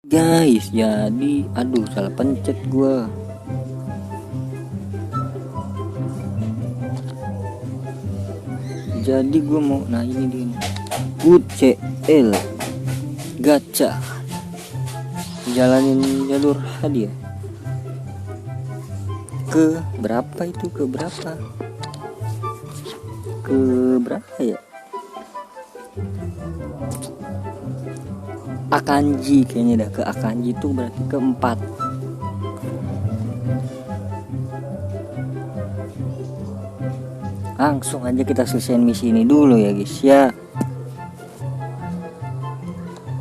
Guys, jadi aduh salah pencet gua. Jadi gua mau ini dia. UCL gacha. Jalanin jalur hadiah. Ke berapa itu? Ke berapa ya? Akanji kayaknya dah, ke Akanji itu berarti keempat. Langsung aja kita selesaiin misi ini dulu ya guys ya.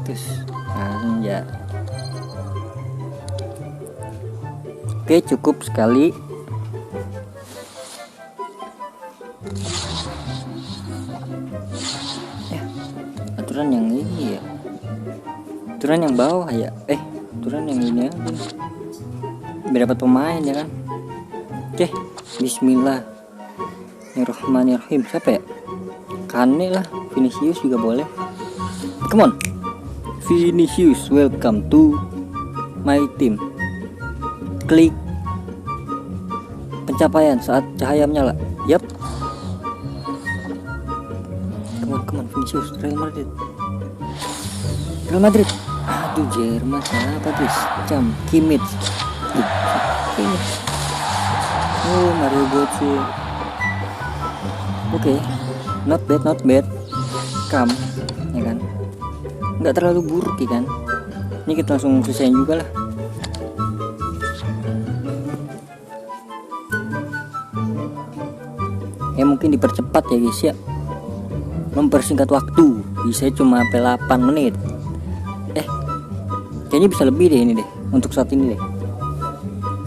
Terus ya. Oke, cukup sekali. Aturan yang ini ya. Aturan yang bawah ya. Aturan yang ini aja. Biar dapat pemain ya kan. Oke, bismillahirrahmanirrahim. Siapa ya? Kane lah, Vinicius juga boleh. Come on. Vinicius, welcome to my team. Klik pencapaian saat cahaya menyala. Yap. Come on Vinicius, Real Madrid. Aduh, Jerman apa guys? Kimmich. Oh, Mario Götze. Oke. Not bad. Kam, ya kan? Nggak terlalu buruk ya kan? Ini kita langsung selesaiin juga lah. Ya mungkin dipercepat ya guys ya. Mempersingkat waktu. Bisa cuma sampai 8 menit. Kayaknya bisa lebih deh ini deh untuk saat ini deh.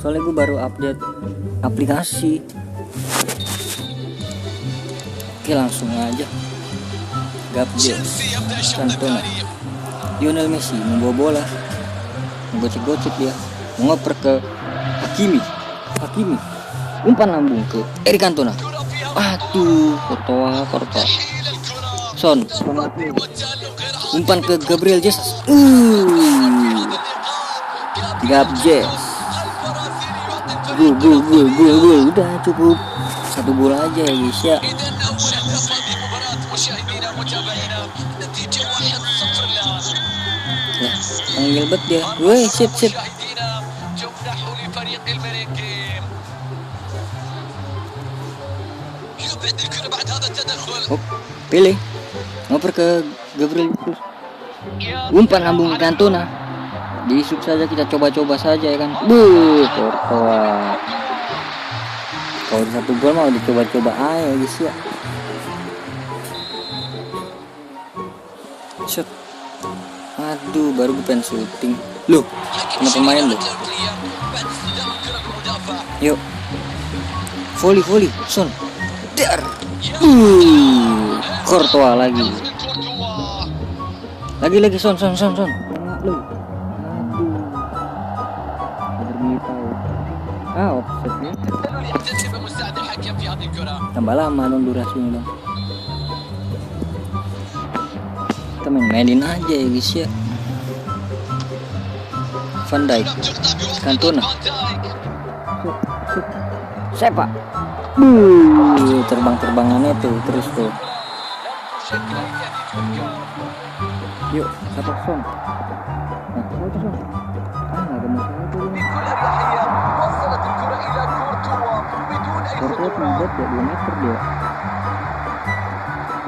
Soalnya gue baru update aplikasi. Oke, langsung aja. Gabriel Cantona, Lionel Messi membawa bola, menggocek-gocek dia, mengoper ke Hakimi, umpan lambung ke Eric Cantona. Aduh, Courtois. Son, umpan ke Gabriel Jesus. Gabjes. Gol. Udah cukup. Satu gol aja ya guys ya. Panggil bet dia. Woi, shit. Pilih. Ngoper ke Gabriel Jesus. Umpan lambung ke Cantona. Disuk saja, kita coba saja ya kan. Courtois. Kalau di satu gol mau dicoba aja guys ya. Shot. Aduh, baru gue pengen syuting. Loh, kena pemain loh. Yuk. Volley. Son. Dar. Courtois lagi. Lagi Son. Lu. Aduh. Offsetnya. Tambah lama dong durasinya dong. Kita mainin aja ya guys ya. Van Dijk, Cantona. Siapa? Terbang-terbangannya tuh terus tuh. Yuk, satu Son. Satu Son. Nggak ada masalah tuh ini. Courtois membuat ya 2 meter dia.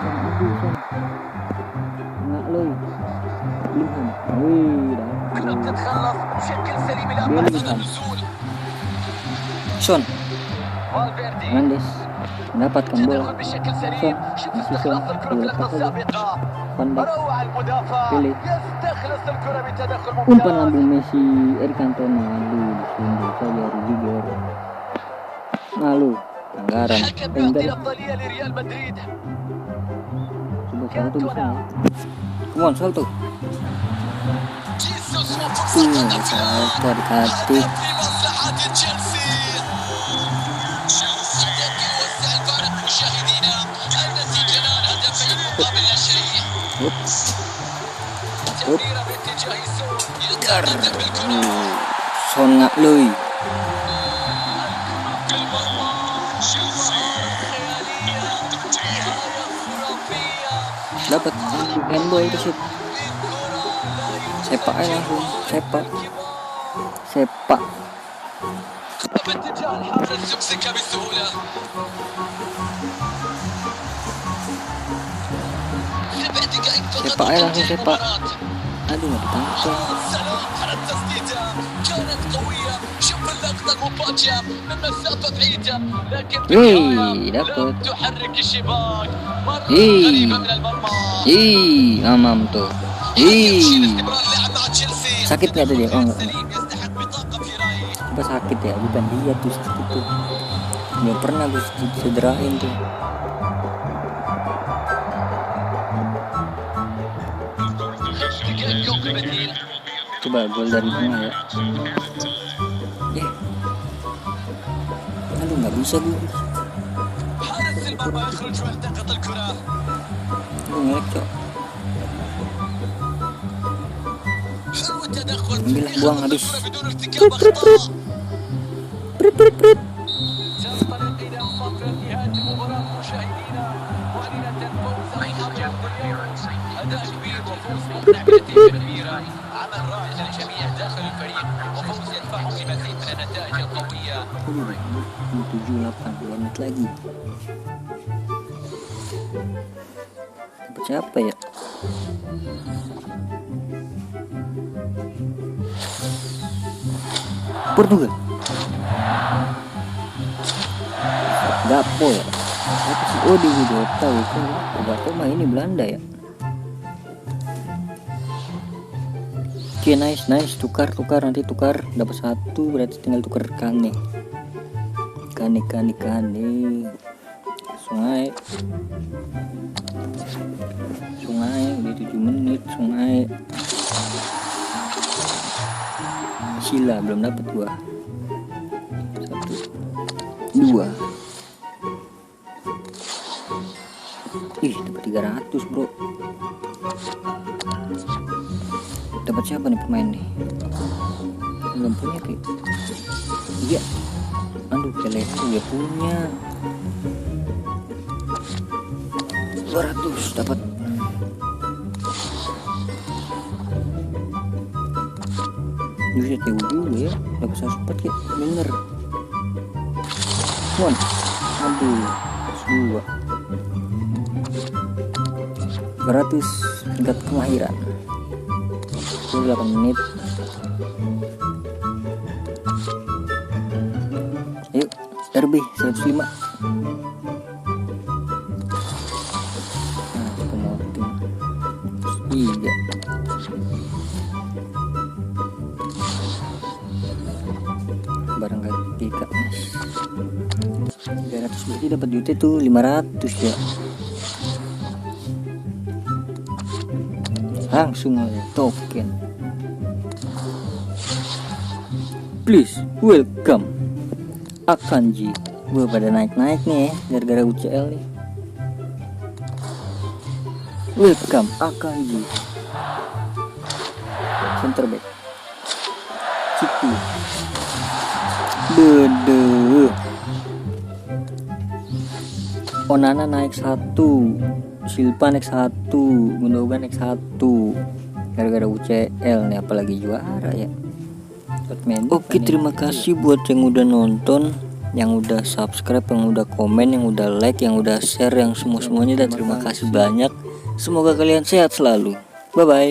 Aduh Son. Nggak loh. Belum. Son. Mendes mendapatkan bola. Son. Dilepas saja. Van Dijk. Pilih. Umpan lambung Messi, Eric Cantona. Disundul saja Rudiger. Lalu anggaran. Coba satu bisa. Come on, Salto. Salto dikasih. Dar. Son ngak lui. Dapat handball itu sih. Sepak aja langsung, sepak. Sepak aja langsung sepak. Aduh nggak ditangkap. Wih, dapat. Amam tuh. Sakit nggak tuh dia? Oh enggak. Apa sakit ya? Bukan dia tuh sakit tuh. Nggak pernah gue cederain tuh. Coba gol dari tengah ya. Aduh nggak bisa gue. Gue ngelek cok. Ambil buang habis. Prit. Tujuh 8 menit lagi. Dapat siapa ya? Portugal. Gapo ya? Apa sih? Oh di Dota itu. Gapo mah ini Belanda ya. Oke, nice, tukar nanti tukar dapat 1 berarti tinggal tukar Kane. Sungai udah 7 menit. Sungai Sila belum dapat gua. 1 2. Ih, dapat 300, bro. Dapat siapa nih pemain nih? Belum punya kayak. Iya. Aduh, Teleku ya punya. 200 dapat. Bisa TU dulu ya. Dapat 104 ya. Bener. One. Aduh, 2. 200 tingkat kemahiran. 8 menit. Yuk, RB 105. Nah, penalti 3. Barangkali Kak Mas 300 berarti dapat duitnya tuh 500 ya. Langsung aja token. Please welcome Akanji. Gue pada naik-naik nih ya gara-gara UCL nih. Welcome Akanji. Center back City. Bede. Onana naik 1, Silva naik 1, Gundogan naik 1. Gara-gara UCL nih, apalagi juara ya. Oke, terima kasih buat yang udah nonton, yang udah subscribe, yang udah komen, yang udah like, yang udah share, yang semuanya. Dan terima kasih banyak. Semoga kalian sehat selalu. Bye bye.